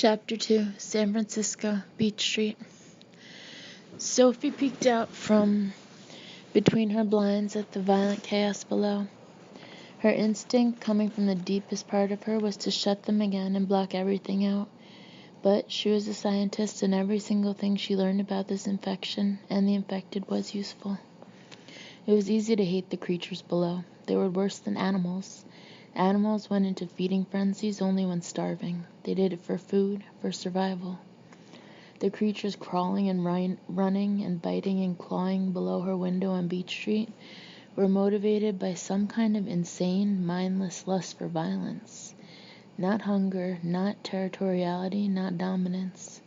Chapter 2, San Francisco, Beach Street. Sophie peeked out from between her blinds at the violent chaos below. Her instinct, coming from the deepest part of her, was to shut them again and block everything out. But she was a scientist, and every single thing she learned about this infection and the infected was useful. It was easy to hate the creatures below. They were worse than animals. Animals went into feeding frenzies only when starving. They did it for food, for survival. The creatures crawling and running and biting and clawing below her window on Beach Street were motivated by some kind of insane, mindless lust for violence. Not hunger, not territoriality, not dominance.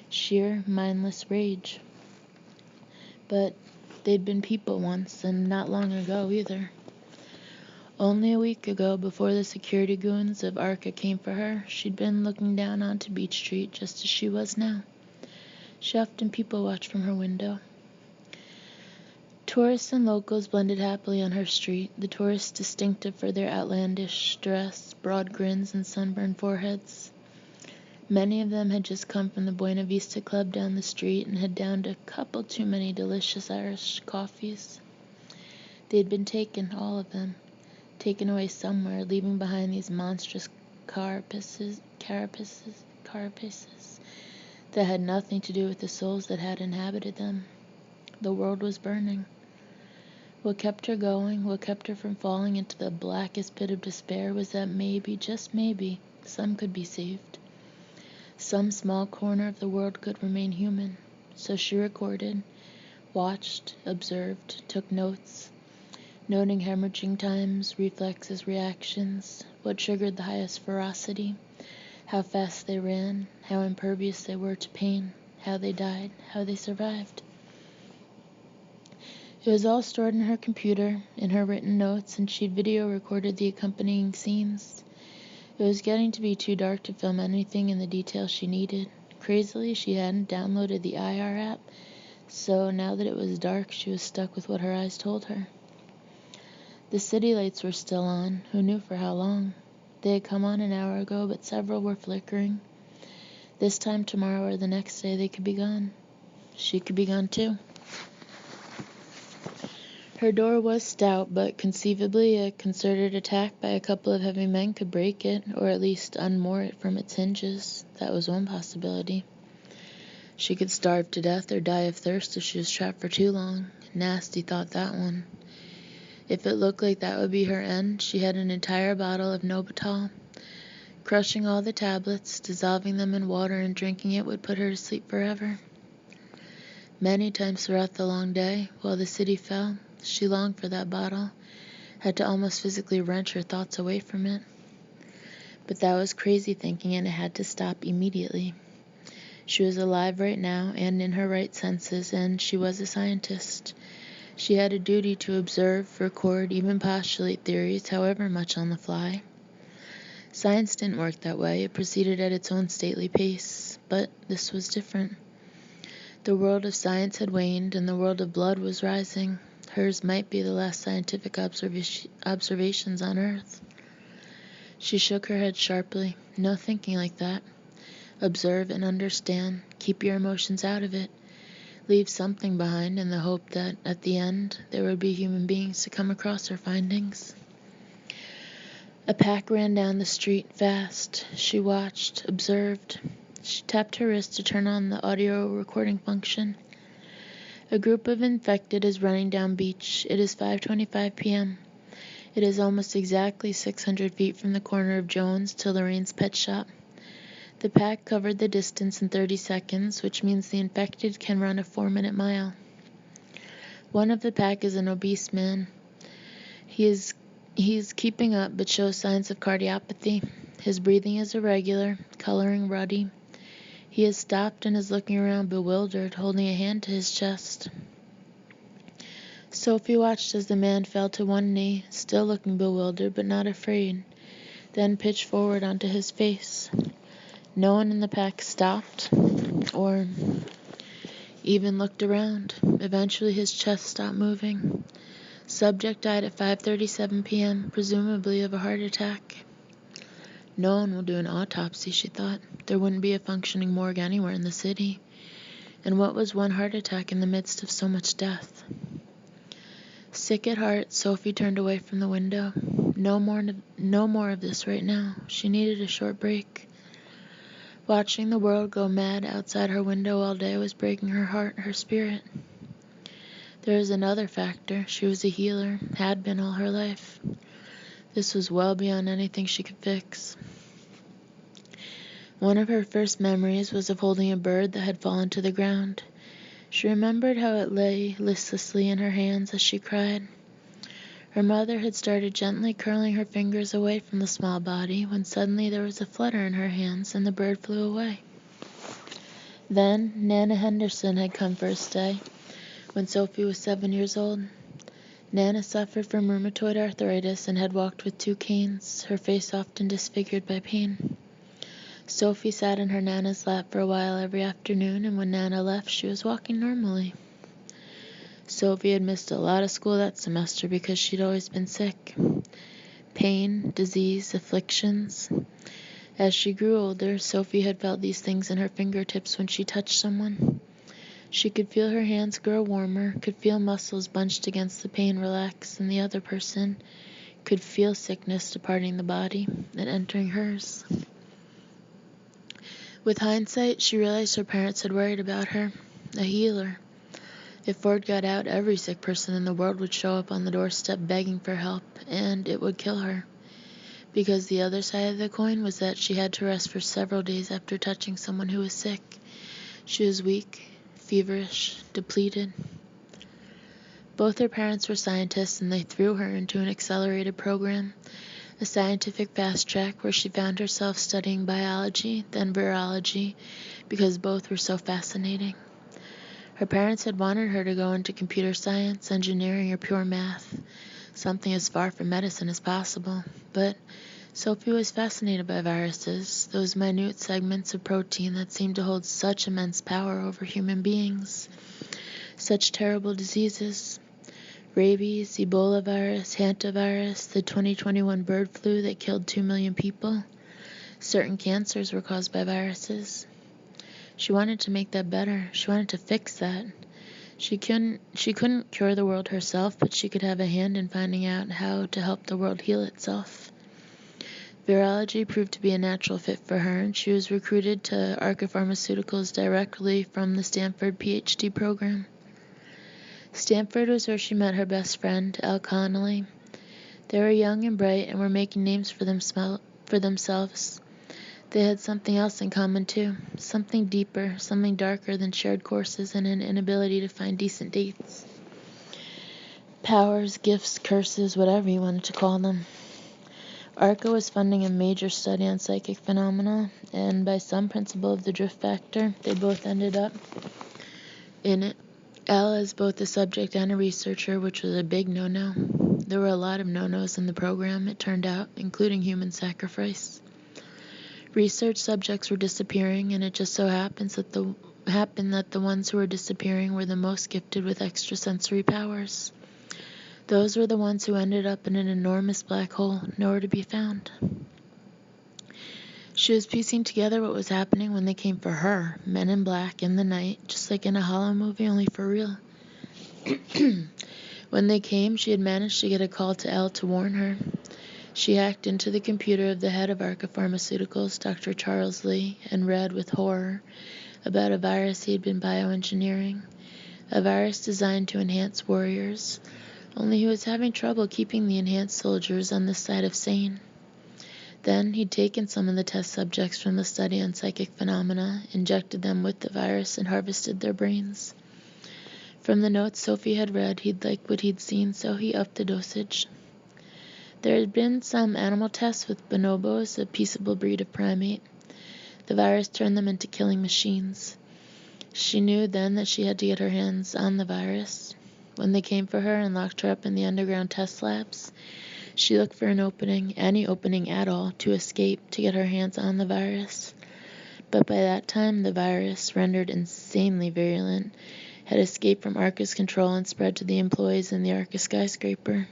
Sheer, mindless rage. But they'd been people once, and not long ago either. Only a week ago, before the security goons of Arca came for her, she'd been looking down onto Beach Street just as she was now. She often people-watched from her window. Tourists and locals blended happily on her street, the tourists distinctive for their outlandish dress, broad grins, and sunburned foreheads. Many of them had just come from the Buena Vista Club down the street and had downed a couple too many delicious Irish coffees. They'd been taken, all of them. Taken away somewhere, leaving behind these monstrous carapaces that had nothing to do with the souls that had inhabited them. The world was burning. What kept her going, what kept her from falling into the blackest pit of despair, was that maybe, just maybe, some could be saved. Some small corner of the world could remain human. So she recorded, watched, observed, took notes, noting hemorrhaging times, reflexes, reactions, what triggered the highest ferocity, how fast they ran, how impervious they were to pain, how they died, how they survived. It was all stored in her computer, in her written notes, and she'd video recorded the accompanying scenes. It was getting to be too dark to film anything in the detail she needed. Crazily, she hadn't downloaded the IR app, so now that it was dark, she was stuck with what her eyes told her. The city lights were still on, who knew for how long. They had come on an hour ago, but several were flickering. This time tomorrow or the next day they could be gone. She could be gone too. Her door was stout, but conceivably a concerted attack by a couple of heavy men could break it, or at least unmoor it from its hinges. That was one possibility. She could starve to death or die of thirst if she was trapped for too long. Nasty thought, that one. If it looked like that would be her end, she had an entire bottle of Novital. Crushing all the tablets, dissolving them in water, and drinking it would put her to sleep forever. Many times throughout the long day, while the city fell, she longed for that bottle, had to almost physically wrench her thoughts away from it. But that was crazy thinking, and it had to stop immediately. She was alive right now and in her right senses, and she was a scientist. She had a duty to observe, record, even postulate theories, however much on the fly. Science didn't work that way. It proceeded at its own stately pace. But this was different. The world of science had waned, and the world of blood was rising. Hers might be the last scientific observations on Earth. She shook her head sharply. No thinking like that. Observe and understand. Keep your emotions out of it. Leave something behind in the hope that, at the end, there would be human beings to come across her findings. A pack ran down the street fast. She watched, observed. She tapped her wrist to turn on the audio recording function. A group of infected is running down beach. It is 5:25 p.m. It is almost exactly 600 feet from the corner of Jones to Lorraine's pet shop. The pack covered the distance in 30 seconds, which means the infected can run a 4-minute mile. One of the pack is an obese man. He is keeping up but shows signs of cardiopathy. His breathing is irregular, coloring ruddy. He has stopped and is looking around bewildered, holding a hand to his chest. Sophie watched as the man fell to one knee, still looking bewildered but not afraid, then pitched forward onto his face. No one in the pack stopped or even looked around. Eventually his chest stopped moving. Subject died at 5:37 p.m., presumably of a heart attack. No one will do an autopsy, she thought. There wouldn't be a functioning morgue anywhere in the city. And what was one heart attack in the midst of so much death? Sick at heart, Sophie turned away from the window. No more of this right now. She needed a short break. Watching the world go mad outside her window all day was breaking her heart, her spirit. There was another factor. She was a healer, had been all her life. This was well beyond anything she could fix. One of her first memories was of holding a bird that had fallen to the ground. She remembered how it lay listlessly in her hands as she cried. Her mother had started gently curling her fingers away from the small body when suddenly there was a flutter in her hands and the bird flew away. Then Nana Henderson had come for a stay when Sophie was 7 years old. Nana suffered from rheumatoid arthritis and had walked with 2 canes, her face often disfigured by pain. Sophie sat in her Nana's lap for a while every afternoon, and when Nana left, she was walking normally. Sophie had missed a lot of school that semester because she'd always been sick. Pain, disease, afflictions. As she grew older, Sophie had felt these things in her fingertips when she touched someone. She could feel her hands grow warmer, could feel muscles bunched against the pain relax in the other person, could feel sickness departing the body and entering hers. With hindsight, she realized her parents had worried about her, a healer. If word got out, every sick person in the world would show up on the doorstep begging for help, and it would kill her. Because the other side of the coin was that she had to rest for several days after touching someone who was sick. She was weak, feverish, depleted. Both her parents were scientists, and they threw her into an accelerated program, a scientific fast track where she found herself studying biology, then virology, because both were so fascinating. Her parents had wanted her to go into computer science, engineering, or pure math, something as far from medicine as possible. But Sophie was fascinated by viruses, those minute segments of protein that seemed to hold such immense power over human beings, such terrible diseases. Rabies, Ebola virus, hantavirus, the 2021 bird flu that killed 2 million people. Certain cancers were caused by viruses. She wanted to make that better. She wanted to fix that. She couldn't cure the world herself, but she could have a hand in finding out how to help the world heal itself. Virology proved to be a natural fit for her, and she was recruited to Arca Pharmaceuticals directly from the Stanford PhD program. Stanford was where she met her best friend, Al Connolly. They were young and bright and were making names for themselves. They had something else in common, too. Something deeper, something darker than shared courses and an inability to find decent dates. Powers, gifts, curses, whatever you wanted to call them. Arca was funding a major study on psychic phenomena, and by some principle of the drift factor, they both ended up in it. Al is both a subject and a researcher, which was a big no-no. There were a lot of no-nos in the program, it turned out, including human sacrifice. Research subjects were disappearing, and it just so happened that the ones who were disappearing were the most gifted with extrasensory powers. Those were the ones who ended up in an enormous black hole, nowhere to be found. She was piecing together what was happening when they came for her, men in black, in the night, just like in a Hollow movie, only for real. When they came, she had managed to get a call to Al to warn her. She hacked into the computer of the head of Arca Pharmaceuticals, Dr. Charles Lee, and read with horror about a virus he had been bioengineering, a virus designed to enhance warriors, only he was having trouble keeping the enhanced soldiers on this side of sane. Then he'd taken some of the test subjects from the study on psychic phenomena, injected them with the virus, and harvested their brains. From the notes Sophie had read, he'd liked what he'd seen, so he upped the dosage. There had been some animal tests with bonobos, a peaceable breed of primate. The virus turned them into killing machines. She knew then that she had to get her hands on the virus. When they came for her and locked her up in the underground test labs, she looked for an opening, any opening at all, to escape, to get her hands on the virus. But by that time, the virus, rendered insanely virulent, had escaped from Arca's control and spread to the employees in the Arca skyscraper.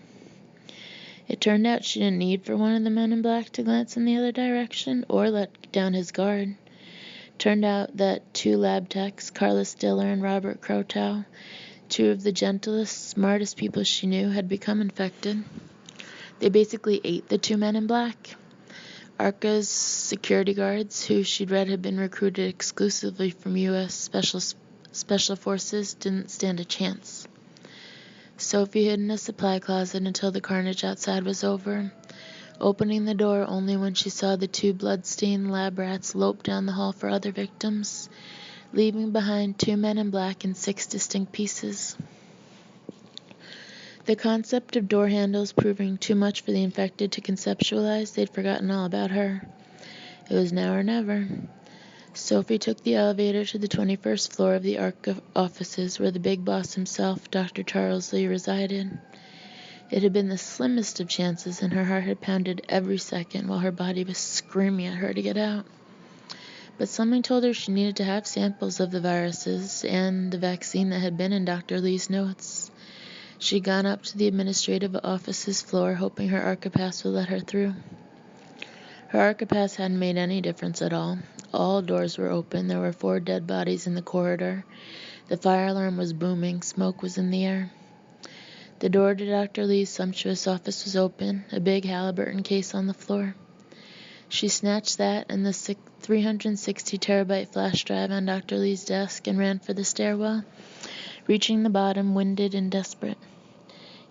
It turned out she didn't need for one of the men in black to glance in the other direction or let down his guard. Turned out that two lab techs, Carla Stiller and Robert Krotow, two of the gentlest, smartest people she knew, had become infected. They basically ate the two men in black. Arca's security guards, who she'd read had been recruited exclusively from U.S. Special Forces, didn't stand a chance. Sophie hid in a supply closet until the carnage outside was over, opening the door only when she saw the two blood-stained lab rats lope down the hall for other victims, leaving behind two men in black in 6 distinct pieces. The concept of door handles proving too much for the infected to conceptualize, they'd forgotten all about her. It was now or never. Sophie took the elevator to the 21st floor of the ARC offices, where the big boss himself, Dr. Charles Lee, resided. It had been the slimmest of chances, and her heart had pounded every second while her body was screaming at her to get out. But something told her she needed to have samples of the viruses and the vaccine that had been in Dr. Lee's notes. She'd gone up to the administrative office's floor, hoping her ARCAPass would let her through. Her ARCAPass hadn't made any difference at all. All doors were open. There were 4 dead bodies in the corridor. The fire alarm was booming. Smoke was in the air. The door to Dr. Lee's sumptuous office was open, a big Halliburton case on the floor. She snatched that and the 360-terabyte flash drive on Dr. Lee's desk and ran for the stairwell, reaching the bottom, winded and desperate.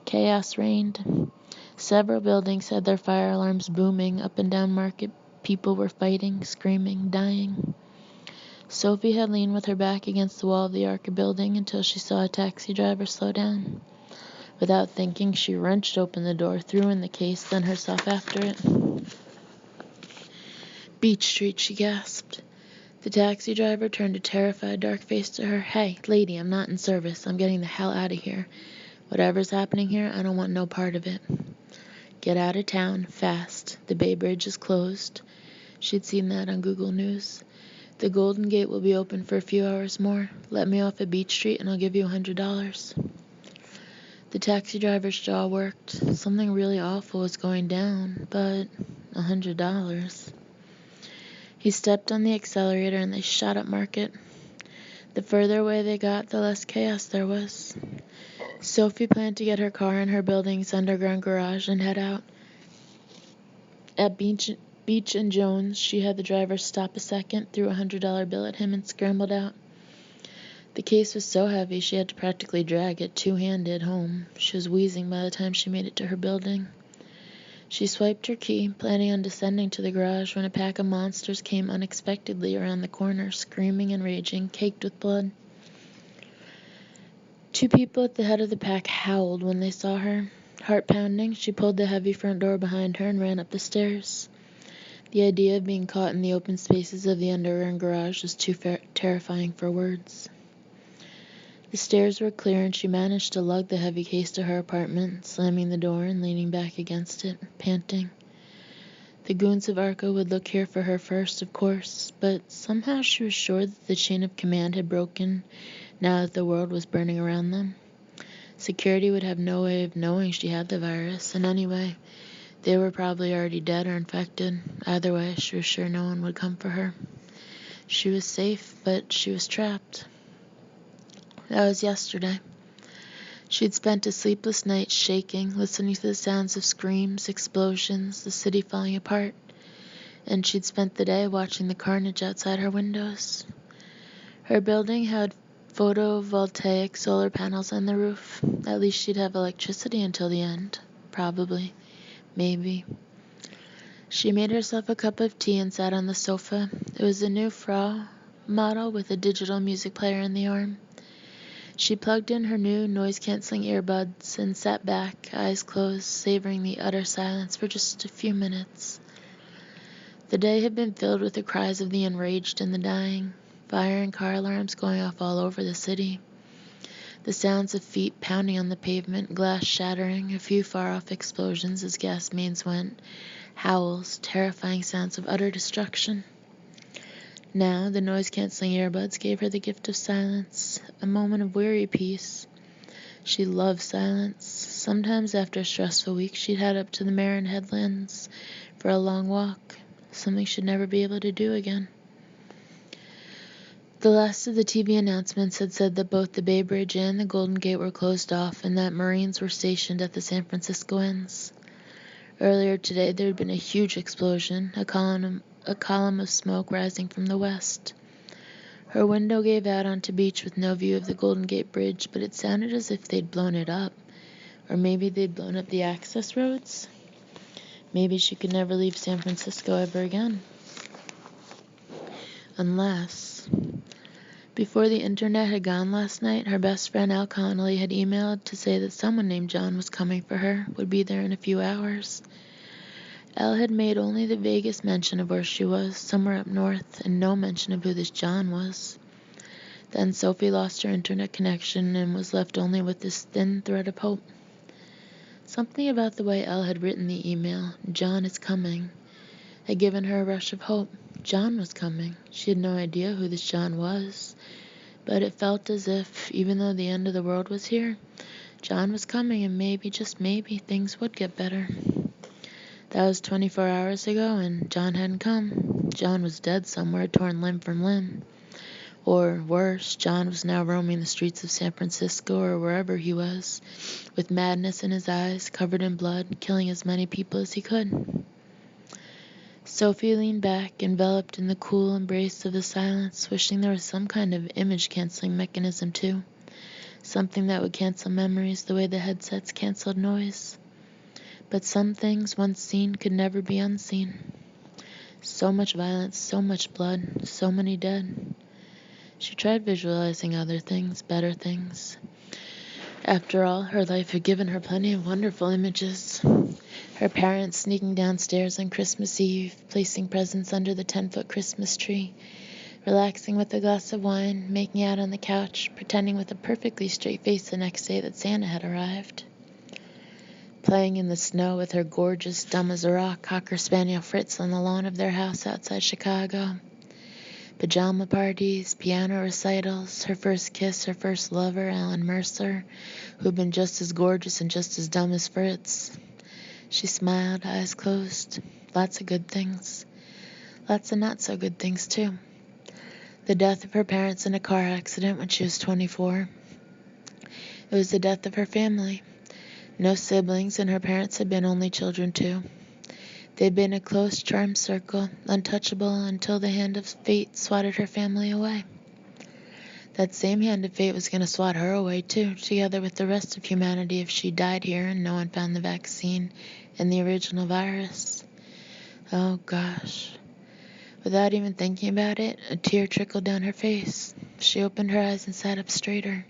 Chaos reigned. Several buildings had their fire alarms booming. Up and down Market, people were fighting, screaming, dying. Sophie had leaned with her back against the wall of the ARCA building until she saw a taxi driver slow down. Without thinking, she wrenched open the door, threw in the case, then herself after it. Beach Street, she gasped. The taxi driver turned a terrified, dark face to her. Hey, lady, I'm not in service. I'm getting the hell out of here. Whatever's happening here, I don't want no part of it. Get out of town, fast. The Bay Bridge is closed. She'd seen that on Google News. The Golden Gate will be open for a few hours more. Let me off at Beach Street and I'll give you $100. The taxi driver's jaw worked. Something really awful was going down, but $100. He stepped on the accelerator and they shot up Market. The further away they got, the less chaos there was. Sophie planned to get her car in her building's underground garage and head out. At Beach and Jones, she had the driver stop a second, threw a $100 bill at him, and scrambled out. The case was so heavy she had to practically drag it two-handed home. She was wheezing by the time she made it to her building. She swiped her key, planning on descending to the garage, when a pack of monsters came unexpectedly around the corner, screaming and raging, caked with blood. 2 people at the head of the pack howled when they saw her. Heart pounding, she pulled the heavy front door behind her and ran up the stairs. The idea of being caught in the open spaces of the underground garage was too terrifying for words. The stairs were clear and she managed to lug the heavy case to her apartment, slamming the door and leaning back against it, panting. The goons of Arca would look here for her first, of course, but somehow she was sure that the chain of command had broken now that the world was burning around them. Security would have no way of knowing she had the virus, and anyway, they were probably already dead or infected. Either way, she was sure no one would come for her. She was safe, but she was trapped. That was yesterday. She'd spent a sleepless night shaking, listening to the sounds of screams, explosions, the city falling apart, and she'd spent the day watching the carnage outside her windows. Her building had photovoltaic solar panels on the roof. At least she'd have electricity until the end. Probably. Maybe. She made herself a cup of tea and sat on the sofa. It was a new Frau model with a digital music player in the arm. She plugged in her new noise-canceling earbuds and sat back, eyes closed, savoring the utter silence for just a few minutes. The day had been filled with the cries of the enraged and the dying, fire and car alarms going off all over the city, the sounds of feet pounding on the pavement, glass shattering, a few far-off explosions as gas mains went, howls, terrifying sounds of utter destruction. Now, the noise-canceling earbuds gave her the gift of silence, a moment of weary peace. She loved silence. Sometimes after a stressful week, she'd head up to the Marin Headlands for a long walk, something she'd never be able to do again. The last of the TV announcements had said that both the Bay Bridge and the Golden Gate were closed off and that Marines were stationed at the San Francisco ends. Earlier today, there had been a huge explosion, a column of smoke rising from the west. Her window gave out onto beach with no view of the Golden Gate Bridge, but it sounded as if they'd blown it up. Or maybe they'd blown up the access roads. Maybe she could never leave San Francisco ever again. Unless, before the internet had gone last night, her best friend Al Connolly had emailed to say that someone named John was coming for her, would be there in a few hours. Al had made only the vaguest mention of where she was, somewhere up north, and no mention of who this John was. Then Sophie lost her internet connection and was left only with this thin thread of hope. Something about the way Al had written the email, "John is coming," had given her a rush of hope. John was coming. She had no idea who this John was, but it felt as if, even though the end of the world was here, John was coming, and maybe, just maybe, things would get better. That was 24 hours ago, and John hadn't come. John was dead somewhere, torn limb from limb. Or worse, John was now roaming the streets of San Francisco or wherever he was, with madness in his eyes, covered in blood, killing as many people as he could. Sophie leaned back, enveloped in the cool embrace of the silence, wishing there was some kind of image-canceling mechanism too. Something that would cancel memories the way the headsets canceled noise. But some things, once seen, could never be unseen. So much violence, so much blood, so many dead. She tried visualizing other things, better things. After all, her life had given her plenty of wonderful images. Her parents sneaking downstairs on Christmas Eve, placing presents under the 10-foot Christmas tree, relaxing with a glass of wine, making out on the couch, pretending with a perfectly straight face the next day that Santa had arrived. Playing in the snow with her gorgeous, dumb-as-a-rock Cocker Spaniel Fritz on the lawn of their house outside Chicago. Pajama parties, piano recitals, her first kiss, her first lover, Alan Mercer, who had been just as gorgeous and just as dumb as Fritz. She smiled, eyes closed. Lots of good things. Lots of not-so-good things, too. The death of her parents in a car accident when she was 24. It was the death of her family. No siblings, and her parents had been only children, too. They'd been a close, charmed circle, untouchable until the hand of fate swatted her family away. That same hand of fate was going to swat her away, too, together with the rest of humanity if she died here and no one found the vaccine and the original virus. Oh, gosh. Without even thinking about it, a tear trickled down her face. She opened her eyes and sat up straighter.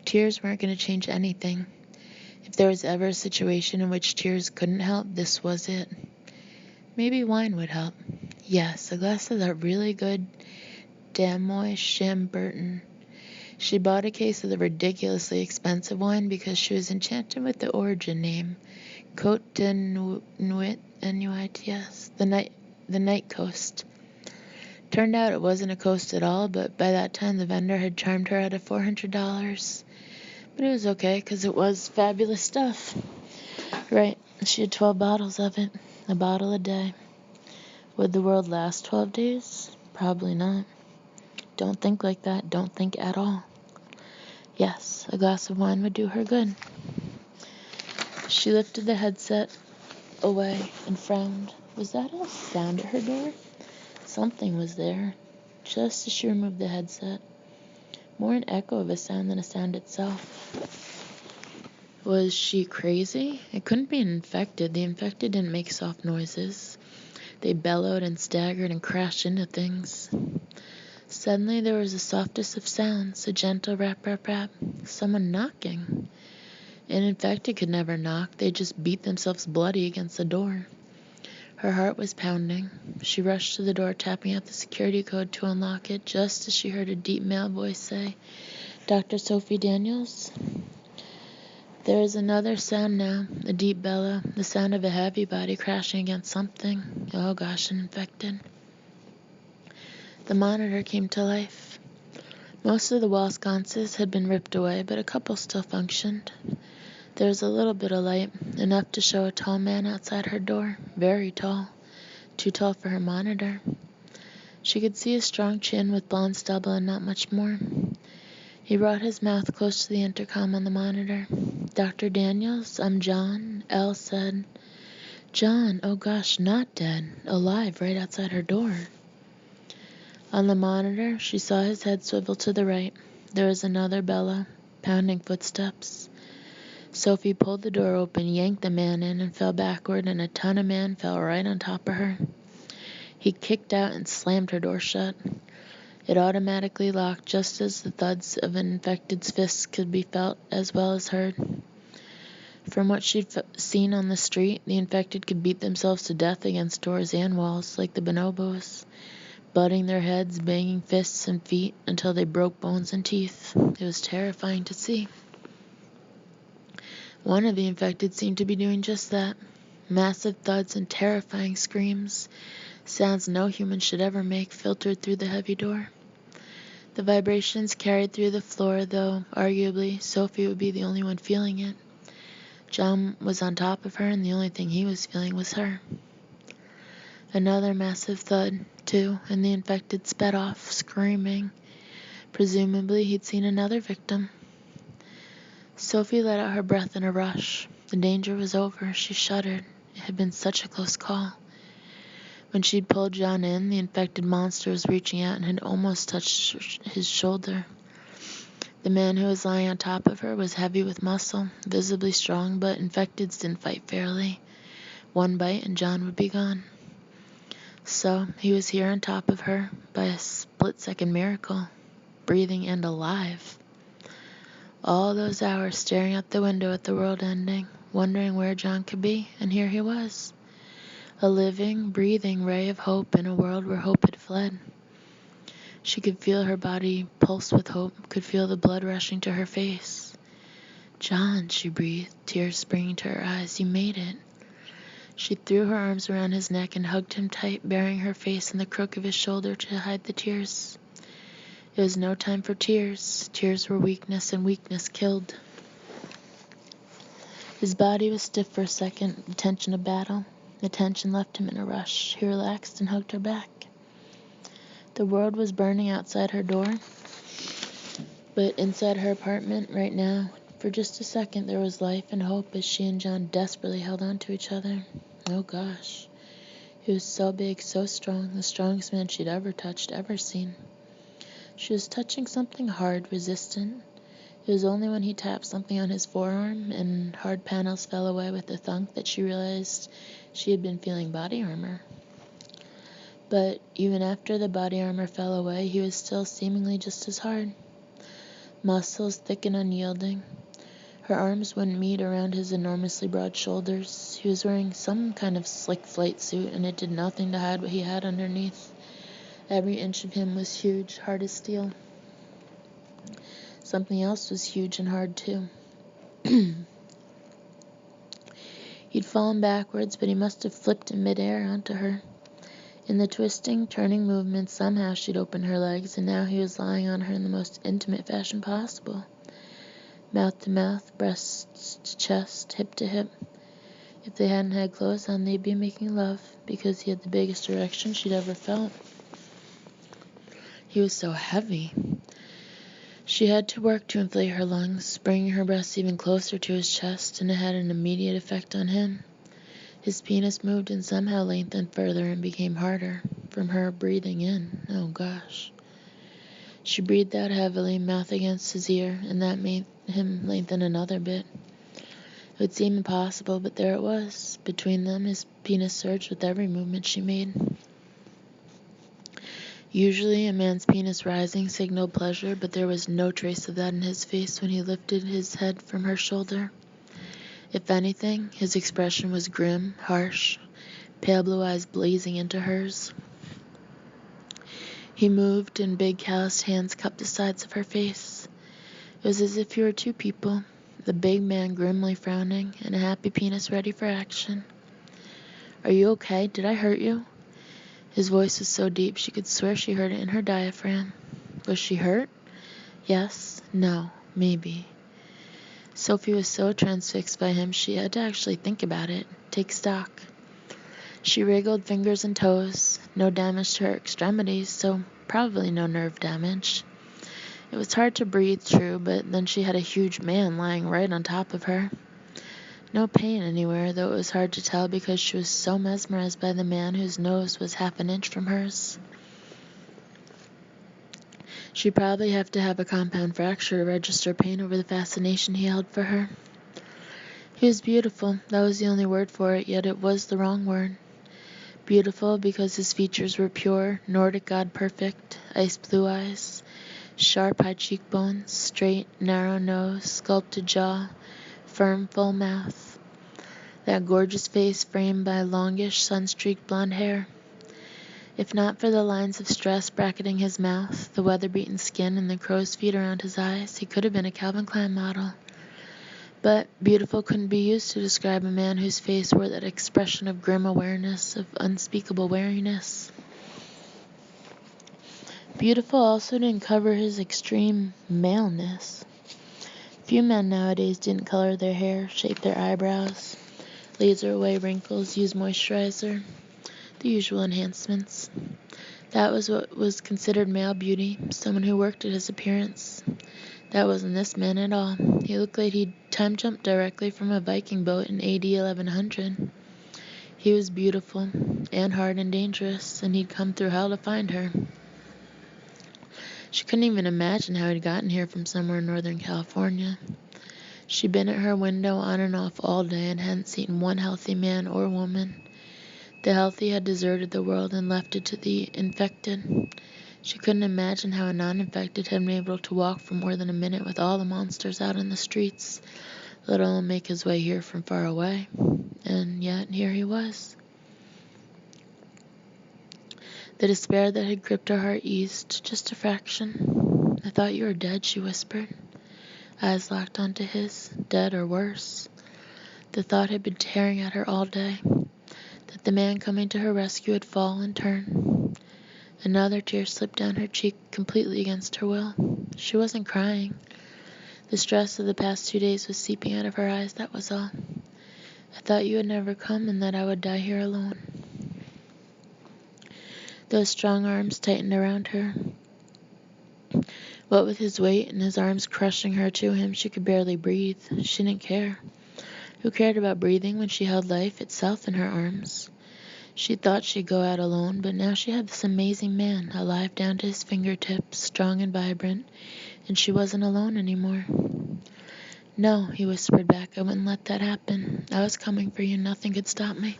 Tears weren't going to change anything. If there was ever a situation in which tears couldn't help, this was it. Maybe wine would help. Yes, a glass of that really good Damoy Chambertin. She bought a case of the ridiculously expensive wine because she was enchanted with the origin name, Côte de Nuit, N-U-I-T-S, the Night Coast. Turned out it wasn't a coast at all, but by that time the vendor had charmed her out of $400. But it was okay, because it was fabulous stuff. Right, she had 12 bottles of it, a bottle a day. Would the world last 12 days? Probably not. Don't think like that, don't think at all. Yes, a glass of wine would do her good. She lifted the headset away and frowned. Was that a sound at her door? Something was there, just as she removed the headset. More an echo of a sound than a sound itself. Was she crazy? It couldn't be an infected. The infected didn't make soft noises. They bellowed and staggered and crashed into things. Suddenly there was the softest of sounds, a gentle rap, rap, rap. Someone knocking. An infected could never knock. They just beat themselves bloody against the door. Her heart was pounding. She rushed to the door, tapping out the security code to unlock it, just as she heard a deep male voice say, "Dr. Sophie Daniels?" There is another sound now, a deep bellow, the sound of a heavy body crashing against something. Oh gosh, an infected. The monitor came to life. Most of the wall sconces had been ripped away, but a couple still functioned. There was a little bit of light, enough to show a tall man outside her door, very tall, too tall for her monitor. She could see a strong chin with blonde stubble and not much more. He brought his mouth close to the intercom on the monitor. "Dr. Daniels, I'm John," Elle said. John, oh gosh, not dead, alive right outside her door. On the monitor, she saw his head swivel to the right. There was another Bella, pounding footsteps. Sophie pulled the door open, yanked the man in, and fell backward, and a ton of man fell right on top of her. He kicked out and slammed her door shut. It automatically locked just as the thuds of an infected's fists could be felt as well as heard. From what she'd seen on the street, the infected could beat themselves to death against doors and walls, like the bonobos, butting their heads, banging fists and feet until they broke bones and teeth. It was terrifying to see. One of the infected seemed to be doing just that. Massive thuds and terrifying screams, sounds no human should ever make, filtered through the heavy door. The vibrations carried through the floor, though arguably Sophie would be the only one feeling it. John was on top of her, and the only thing he was feeling was her. Another massive thud, too, and the infected sped off, screaming. Presumably he'd seen another victim. Sophie let out her breath in a rush. The danger was over. She shuddered. It had been such a close call. When she'd pulled John in, the infected monster was reaching out and had almost touched his shoulder. The man who was lying on top of her was heavy with muscle, visibly strong, but infecteds didn't fight fairly. One bite and John would be gone. So he was here on top of her by a split-second miracle, breathing and alive. All those hours staring out the window at the world ending, wondering where John could be, and here he was. A living, breathing ray of hope in a world where hope had fled. She could feel her body pulse with hope, could feel the blood rushing to her face. "John," she breathed, tears springing to her eyes, "you made it." She threw her arms around his neck and hugged him tight, burying her face in the crook of his shoulder to hide the tears. It was no time for tears. Tears were weakness, and weakness killed. His body was stiff for a second, the tension of battle. The tension left him in a rush. He relaxed and hugged her back. The world was burning outside her door, but inside her apartment right now, for just a second, there was life and hope as she and John desperately held on to each other. Oh gosh. He was so big, so strong, the strongest man she'd ever touched, ever seen. She was touching something hard, resistant. It was only when he tapped something on his forearm and hard panels fell away with a thunk that she realized she had been feeling body armor. But even after the body armor fell away, he was still seemingly just as hard. Muscles thick and unyielding. Her arms wouldn't meet around his enormously broad shoulders. He was wearing some kind of slick flight suit, and it did nothing to hide what he had underneath. Every inch of him was huge, hard as steel. Something else was huge and hard, too. He'd fallen backwards, but he must have flipped in midair onto her. In the twisting, turning movements, somehow she'd opened her legs, and now he was lying on her in the most intimate fashion possible. Mouth to mouth, breast to chest, hip to hip. If they hadn't had clothes on, they'd be making love, because he had the biggest erection she'd ever felt. He was so heavy. She had to work to inflate her lungs, bringing her breasts even closer to his chest, and it had an immediate effect on him. His penis moved and somehow lengthened further and became harder, from her breathing in. Oh gosh. She breathed out heavily, mouth against his ear, and that made him lengthen another bit. It would seem impossible, but there it was. Between them, his penis surged with every movement she made. Usually, a man's penis rising signaled pleasure, but there was no trace of that in his face when he lifted his head from her shoulder. If anything, his expression was grim, harsh, pale blue eyes blazing into hers. He moved, and big calloused hands cupped the sides of her face. It was as if you were two people, the big man grimly frowning, and a happy penis ready for action. "Are you okay? Did I hurt you?" His voice was so deep she could swear she heard it in her diaphragm. Was she hurt? Yes. No. Maybe. Sophie was so transfixed by him she had to actually think about it, take stock. She wriggled fingers and toes, no damage to her extremities, so probably no nerve damage. It was hard to breathe, true, but then she had a huge man lying right on top of her. No pain anywhere, though it was hard to tell because she was so mesmerized by the man whose nose was half an inch from hers. She'd probably have to have a compound fracture to register pain over the fascination he held for her. He was beautiful, that was the only word for it, yet it was the wrong word. Beautiful because his features were pure, Nordic god perfect, ice blue eyes, sharp high cheekbones, straight, narrow nose, sculpted jaw, firm, full mouth. That gorgeous face framed by longish, sun-streaked blonde hair. If not for the lines of stress bracketing his mouth, the weather-beaten skin, and the crow's feet around his eyes, he could have been a Calvin Klein model. But beautiful couldn't be used to describe a man whose face wore that expression of grim awareness, of unspeakable wariness. Beautiful also didn't cover his extreme maleness. Few men nowadays didn't color their hair, shape their eyebrows, laser away wrinkles, use moisturizer, the usual enhancements. That was what was considered male beauty, someone who worked at his appearance. That wasn't this man at all. He looked like he'd time-jumped directly from a Viking boat in AD 1100. He was beautiful, and hard and dangerous, and he'd come through hell to find her. She couldn't even imagine how he'd gotten here from somewhere in Northern California. She'd been at her window on and off all day and hadn't seen one healthy man or woman. The healthy had deserted the world and left it to the infected. She couldn't imagine how a non-infected had been able to walk for more than a minute with all the monsters out in the streets, let alone make his way here from far away. And yet, here he was. The despair that had gripped her heart eased, just a fraction. "I thought you were dead," she whispered. Eyes locked onto his, dead or worse. The thought had been tearing at her all day, that the man coming to her rescue had fall and turn. Another tear slipped down her cheek, completely against her will. She wasn't crying. The stress of the past 2 days was seeping out of her eyes, that was all. "I thought you would never come and that I would die here alone." Those strong arms tightened around her. What with his weight and his arms crushing her to him, she could barely breathe. She didn't care. Who cared about breathing when she held life itself in her arms? She thought she'd go out alone, but now she had this amazing man, alive down to his fingertips, strong and vibrant, and she wasn't alone anymore. "No," he whispered back, "I wouldn't let that happen. I was coming for you. Nothing could stop me."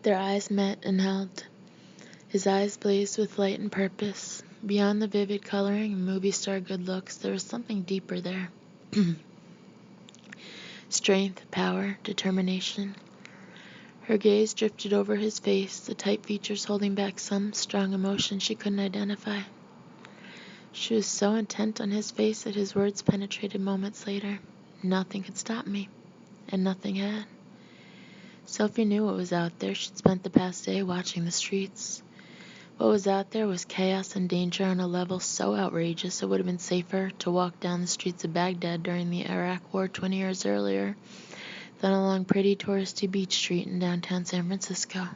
Their eyes met and held. His eyes blazed with light and purpose. Beyond the vivid coloring and movie star good looks, there was something deeper there. Strength, power, determination. Her gaze drifted over his face, the tight features holding back some strong emotion she couldn't identify. She was so intent on his face that his words penetrated moments later. "Nothing could stop me." And nothing had. Sophie knew what was out there. She'd spent the past day watching the streets. What was out there was chaos and danger on a level so outrageous it would have been safer to walk down the streets of Baghdad during the Iraq War 20 years earlier than along pretty touristy Beach Street in downtown San Francisco.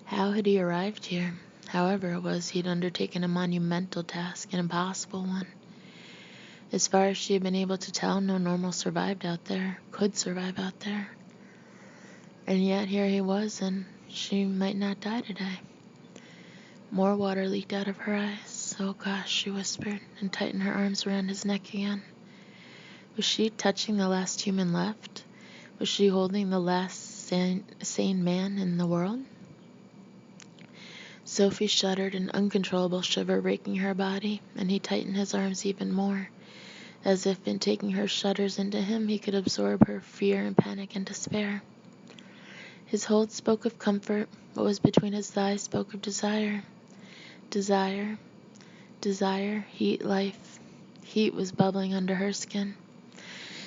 How had he arrived here? However it was, he had undertaken a monumental task, an impossible one. As far as she had been able to tell, no normal survived out there, could survive out there. And yet here he was, and she might not die today. More water leaked out of her eyes. "Oh gosh," she whispered, and tightened her arms around his neck again. Was she touching the last human left? Was she holding the last sane man in the world? Sophie shuddered, an uncontrollable shiver raking her body, and he tightened his arms even more, as if in taking her shudders into him he could absorb her fear and panic and despair. His hold spoke of comfort. What was between his thighs spoke of desire. Desire. Desire. Heat. Life. Heat was bubbling under her skin.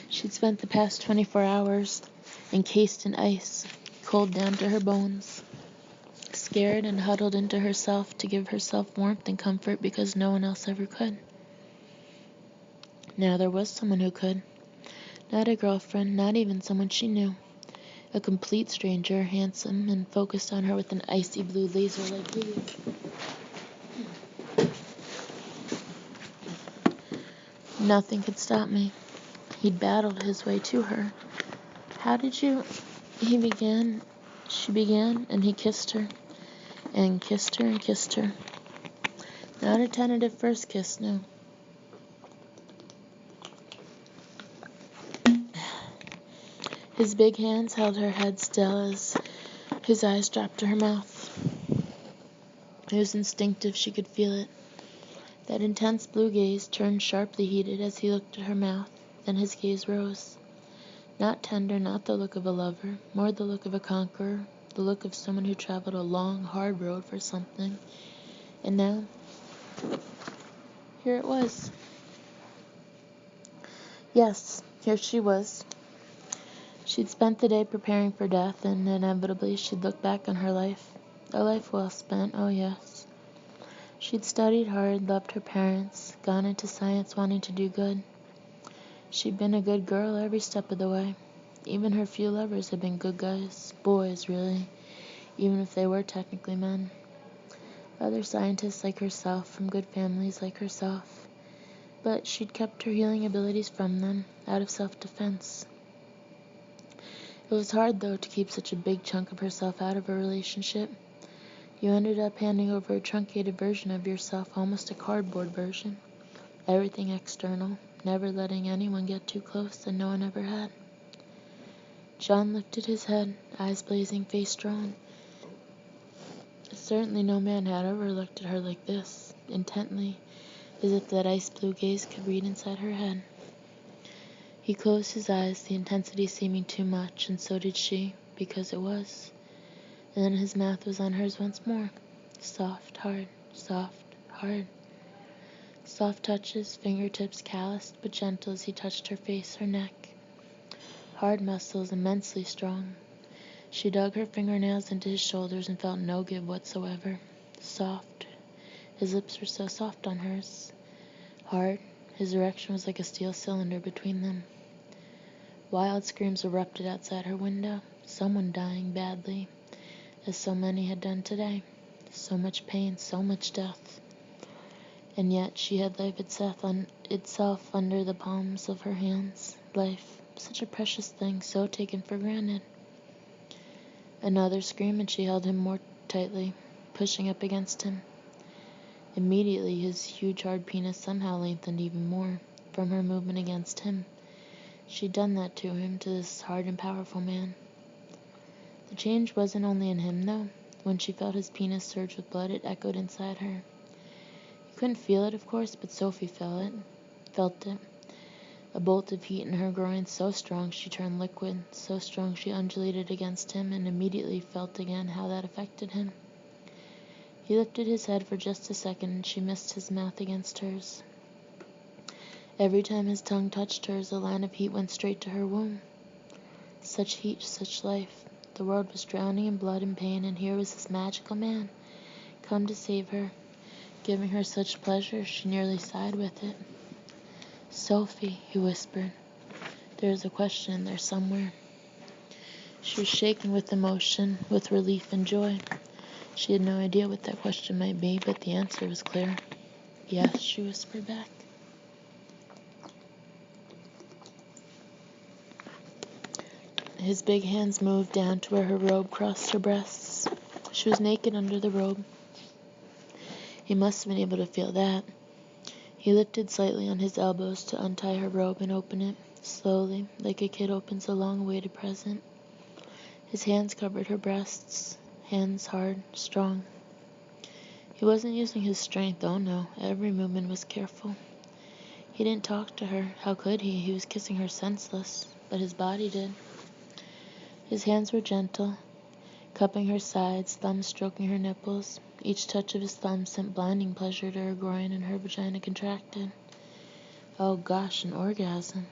She'd spent the past 24 hours encased in ice, cold down to her bones, scared and huddled into herself to give herself warmth and comfort because no one else ever could. Now there was someone who could. Not a girlfriend, not even someone she knew. A complete stranger, handsome, and focused on her with an icy blue laser like gaze. Nothing could stop me. He'd battled his way to her. How did you... He began, she began, and he kissed her. And kissed her and kissed her. Not a tentative first kiss, no. His big hands held her head still as his eyes dropped to her mouth. It was instinctive, she could feel it. That intense blue gaze turned sharply heated as he looked at her mouth, then his gaze rose. Not tender, not the look of a lover, more the look of a conqueror, the look of someone who traveled a long, hard road for something. And now, here it was. Yes, here she was. She'd spent the day preparing for death, and inevitably she'd look back on her life. A life well spent, oh yes. She'd studied hard, loved her parents, gone into science wanting to do good. She'd been a good girl every step of the way. Even her few lovers had been good guys, boys really, even if they were technically men. Other scientists like herself, from good families like herself. But she'd kept her healing abilities from them, out of self-defense. It was hard, though, to keep such a big chunk of herself out of a relationship. You ended up handing over a truncated version of yourself, almost a cardboard version. Everything external, never letting anyone get too close, and no one ever had. John lifted his head, eyes blazing, face drawn. Certainly no man had ever looked at her like this, intently, as if that ice blue gaze could read inside her head. He closed his eyes, the intensity seeming too much, and so did she, because it was. And then his mouth was on hers once more. Soft, hard, soft, hard. Soft touches, fingertips calloused but gentle as he touched her face, her neck. Hard muscles, immensely strong. She dug her fingernails into his shoulders and felt no give whatsoever. Soft. His lips were so soft on hers. Hard. His erection was like a steel cylinder between them. Wild screams erupted outside her window. Someone dying badly, as so many had done today. So much pain, so much death. And yet she had life itself under the palms of her hands. Life, such a precious thing, so taken for granted. Another scream, and she held him more tightly, pushing up against him. Immediately, his huge hard penis somehow lengthened even more from her movement against him. She'd done that to him, to this hard and powerful man. The change wasn't only in him, though. When she felt his penis surge with blood, it echoed inside her. You couldn't feel it, of course, but Sophie felt it. A bolt of heat in her groin, so strong she turned liquid, so strong she undulated against him, and immediately felt again how that affected him. He lifted his head for just a second, and she missed his mouth against hers. Every time his tongue touched hers, a line of heat went straight to her womb. Such heat, such life. The world was drowning in blood and pain, and here was this magical man, come to save her, giving her such pleasure she nearly sighed with it. Sophie, he whispered. There was a question in there somewhere. She was shaking with emotion, with relief and joy. She had no idea what that question might be, but the answer was clear. Yes, she whispered back. His big hands moved down to where her robe crossed her breasts. She was naked under the robe. He must have been able to feel that. He lifted slightly on his elbows to untie her robe and open it, slowly, like a kid opens a long-awaited present. His hands covered her breasts, hands hard, strong. He wasn't using his strength, oh no, every movement was careful. He didn't talk to her, how could he? He was kissing her senseless, but his body did. His hands were gentle, cupping her sides, thumbs stroking her nipples. Each touch of his thumb sent blinding pleasure to her groin, and her vagina contracted. Oh gosh, an orgasm.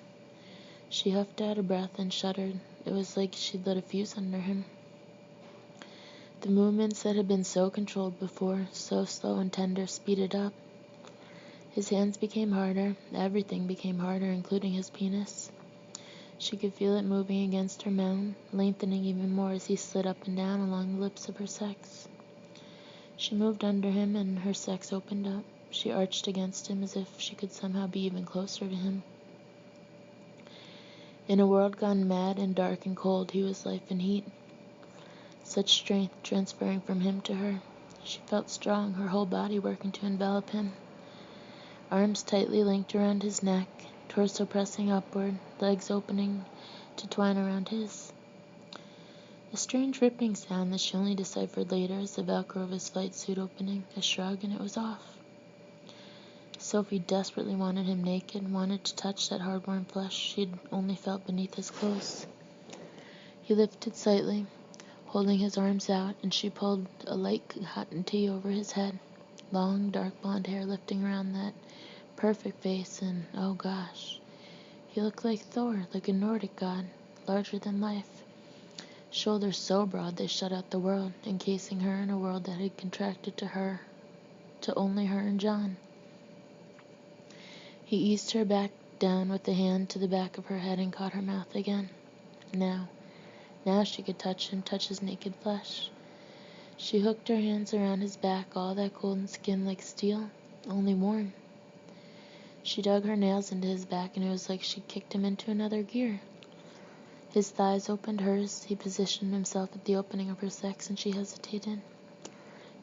She huffed out a breath and shuddered. It was like she'd lit a fuse under him. The movements that had been so controlled before, so slow and tender, speeded up. His hands became harder. Everything became harder, including his penis. She could feel it moving against her mound, lengthening even more as he slid up and down along the lips of her sex. She moved under him, and her sex opened up. She arched against him as if she could somehow be even closer to him. In a world gone mad and dark and cold, he was life and heat. Such strength transferring from him to her. She felt strong, her whole body working to envelop him. Arms tightly linked around his neck, torso pressing upward, legs opening to twine around his. A strange ripping sound that she only deciphered later as the velcro of his flight suit opening, a shrug, and it was off. Sophie desperately wanted him naked, wanted to touch that hard-worn flesh she'd only felt beneath his clothes. He lifted slightly, holding his arms out, and she pulled a light cotton tee over his head, long, dark blonde hair lifting around that perfect face, and oh gosh, he looked like Thor, like a Nordic god, larger than life. Shoulders so broad they shut out the world, encasing her in a world that had contracted to only her and John. He eased her back down with a hand to the back of her head and caught her mouth again. Now she could touch him, touch his naked flesh. She hooked her hands around his back, all that golden skin like steel, only warm. She dug her nails into his back, and it was like she'd kicked him into another gear. His thighs opened hers. He positioned himself at the opening of her sex, and she hesitated.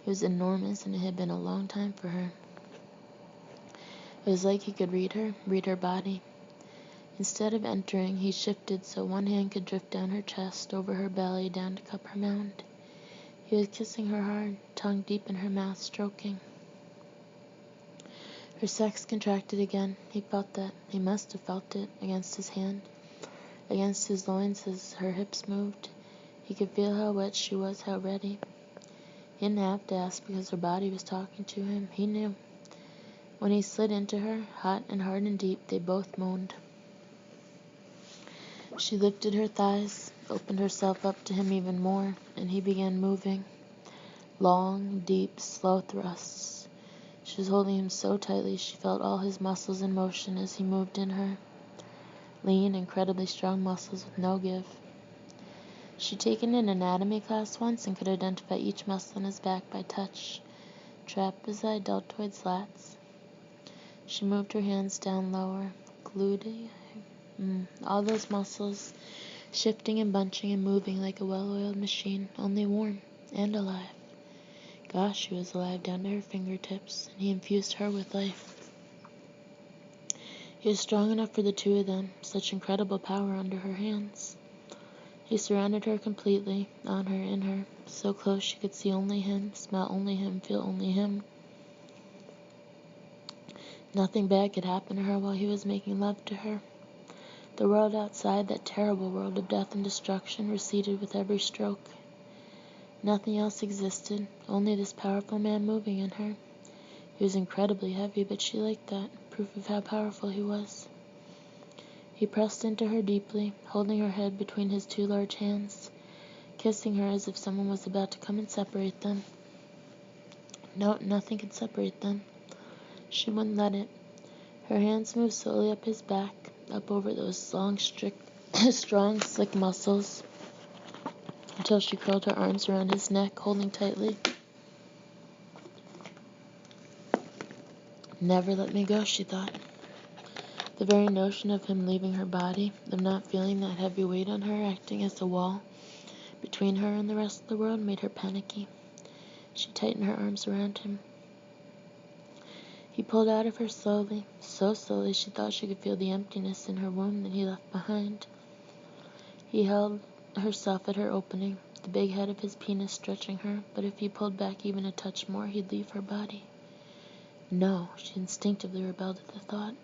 He was enormous, and it had been a long time for her. It was like he could read her body. Instead of entering, he shifted so one hand could drift down her chest, over her belly, down to cup her mound. He was kissing her hard, tongue deep in her mouth, stroking. Her sex contracted again. He felt that. He must have felt it against his hand, against his loins as her hips moved. He could feel how wet she was, how ready. He didn't have to ask because her body was talking to him. He knew. When he slid into her, hot and hard and deep, they both moaned. She lifted her thighs, opened herself up to him even more, and he began moving. Long, deep, slow thrusts. She was holding him so tightly she felt all his muscles in motion as he moved in her. Lean, incredibly strong muscles with no give. She'd taken an anatomy class once and could identify each muscle in his back by touch. Trapezoid, deltoids, lats. She moved her hands down lower. Glute. All those muscles, shifting and bunching and moving like a well-oiled machine, only warm and alive. Gosh, she was alive down to her fingertips, and he infused her with life. He was strong enough for the two of them, such incredible power under her hands. He surrounded her completely, on her, in her, so close she could see only him, smell only him, feel only him. Nothing bad could happen to her while he was making love to her. The world outside, that terrible world of death and destruction, receded with every stroke. Nothing else existed, only this powerful man moving in her. He was incredibly heavy, but she liked that, proof of how powerful he was. He pressed into her deeply, holding her head between his two large hands, kissing her as if someone was about to come and separate them. No, nothing could separate them. She wouldn't let it. Her hands moved slowly up his back, up over those long, strong, slick muscles, until she curled her arms around his neck, holding tightly. Never let me go, she thought. The very notion of him leaving her body, of not feeling that heavy weight on her, acting as a wall between her and the rest of the world, made her panicky. She tightened her arms around him. He pulled out of her slowly, so slowly she thought she could feel the emptiness in her womb that he left behind. He held herself at her opening, the big head of his penis stretching her, but if he pulled back even a touch more, he'd leave her body. No, she instinctively rebelled at the thought.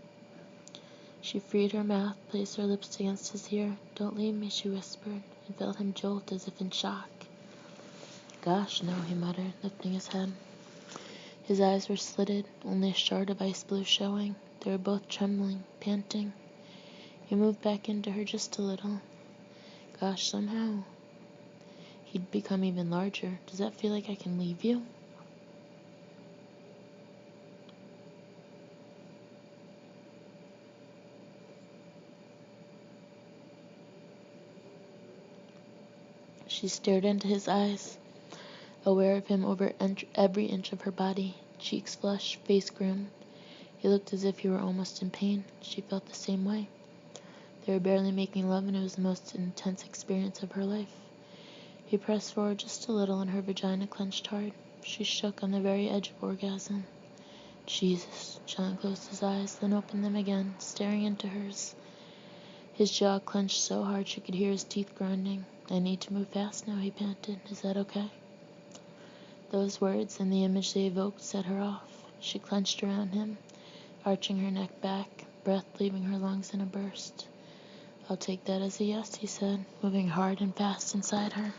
She freed her mouth, placed her lips against his ear. "Don't leave me," she whispered, and felt him jolt as if in shock. "Gosh, no," he muttered, lifting his head. His eyes were slitted, only a shard of ice blue showing. They were both trembling, panting. He moved back into her just a little. Gosh, somehow he'd become even larger. "Does that feel like I can leave you?" She stared into his eyes, aware of him over every inch of her body. Cheeks flushed, face grim. He looked as if he were almost in pain. She felt the same way. They were barely making love, and it was the most intense experience of her life. He pressed forward just a little, and her vagina clenched hard. She shook on the very edge of orgasm. Jesus. John closed his eyes, then opened them again, staring into hers. His jaw clenched so hard she could hear his teeth grinding. I need to move fast now, he panted. Is that okay? Those words and the image they evoked set her off. She clenched around him, arching her neck back, breath leaving her lungs in a burst. I'll take that as a yes, he said, moving hard and fast inside her.